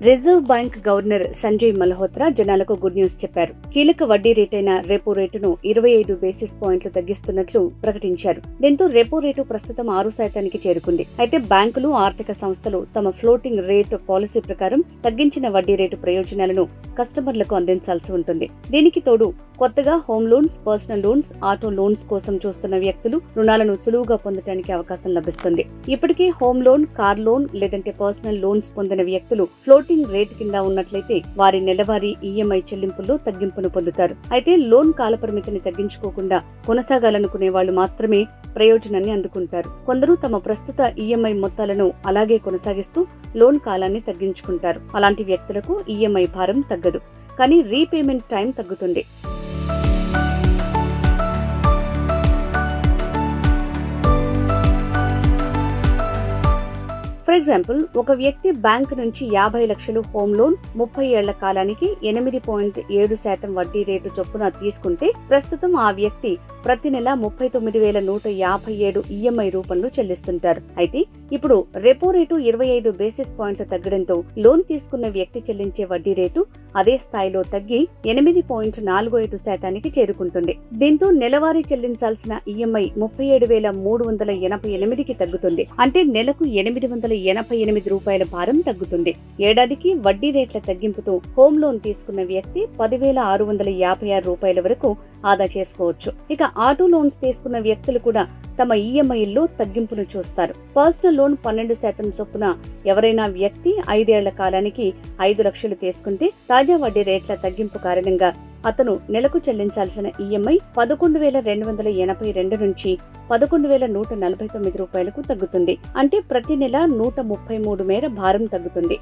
Reserve bank governor Sanjay Malhotra జనాలకు good news చెప్పారు. కీలక వడ్డీ రేటైన రెపో రేటును 25 బేసిస్ పాయింట్లు తగ్గిస్తున్నట్లు ప్రకటించారు. దీంతో రెపో రేటు ప్రస్తుతం 6% చేరుకుంది. అయితే బ్యాంకులు, ఆర్థిక సంస్థలు తమ ఫ్లోటింగ్ రేటు పాలసీ ప్రకారం తగ్గించిన వడ్డీ రేటు ప్రయోజనాలను కస్టమర్లకు అందించాల్సి ఉంటుంది. దీనికి తోడు కొత్తగా home loans, personal loans, auto loans కోసం చూస్తున్న వ్యక్తులు రుణాలను సులువుగా పొందడానికి అవకాశం లభిస్తుంది. ఇప్పటికే హోమ్ లోన్, కార్ లోన్ లేదంటే పర్సనల్ లోన్స్ పొందిన వ్యక్తులు ఫ్లోటింగ్ రేట్ కింద ఉన్నట్లయితే వారి నెలవారీ ఈఎంఐ చెల్లింపుల్లో తగ్గింపును పొందుతారు. అయితే లోన్ కాలపరిమితిని తగ్గించుకోకుండా కొనసాగాలనుకునే వాళ్లు మాత్రమే ప్రయోజనాన్ని అందుకుంటారు. కొందరు తమ ప్రస్తుత ఈఎంఐ మొత్తాలను అలాగే కొనసాగిస్తూ లోన్ కాలాన్ని తగ్గించుకుంటారు. అలాంటి వ్యక్తులకు ఈఎంఐ భారం తగ్గదు, కానీ రీపేమెంట్ టైం తగ్గుతుంది. ఫర్ ఎగ్జాంపుల్, ఒక వ్యక్తి బ్యాంక్ నుంచి 50 లక్షలు హోమ్ లోన్ 30 ఏళ్ల కాలానికి 8.7% వడ్డీ రేటు చొప్పున తీసుకుంటే ప్రస్తుతం ఆ వ్యక్తి ప్రతి నెల 39,157 ఈఎంఐ రూపంలో చెల్లిస్తుంటారు. అయితే ఇప్పుడు రెపో రేటు 25 బేసిస్ పాయింట్లు తగ్గడంతో లోన్ తీసుకున్న వ్యక్తి చెల్లించే వడ్డీ రేటు అదే స్థాయిలో తగ్గి 8.45% చేరుకుంటుంది. దీంతో నెలవారీ చెల్లించాల్సిన ఈఎంఐ 37,388కి తగ్గుతుంది. అంటే నెలకు 888 రూపాయల భారం తగ్గుతుంది. ఏడాదికి వడ్డీ రేట్ల తగ్గింపుతో హోమ్ లోన్ తీసుకున్న వ్యక్తి 10,656 రూపాయల వరకు ఆదా చేసుకోవచ్చు. ఇక ఆటో లోన్స్ తీసుకున్న వ్యక్తులు కూడా తమ ఈఎంఐల్లో తగ్గింపును చూస్తారు. పర్సనల్ లోన్ 12% చొప్పున ఎవరైనా వ్యక్తి 5 ఏళ్ల కాలానికి 5 లక్షలు తీసుకుంటే తాజా వడ్డీ రేట్ల తగ్గింపు కారణంగా అతను నెలకు చెల్లించాల్సిన ఈఎంఐ 11,282 నుంచి 11,149 రూపాయలకు తగ్గుతుంది. అంటే ప్రతి నెల 133 మేర భారం తగ్గుతుంది.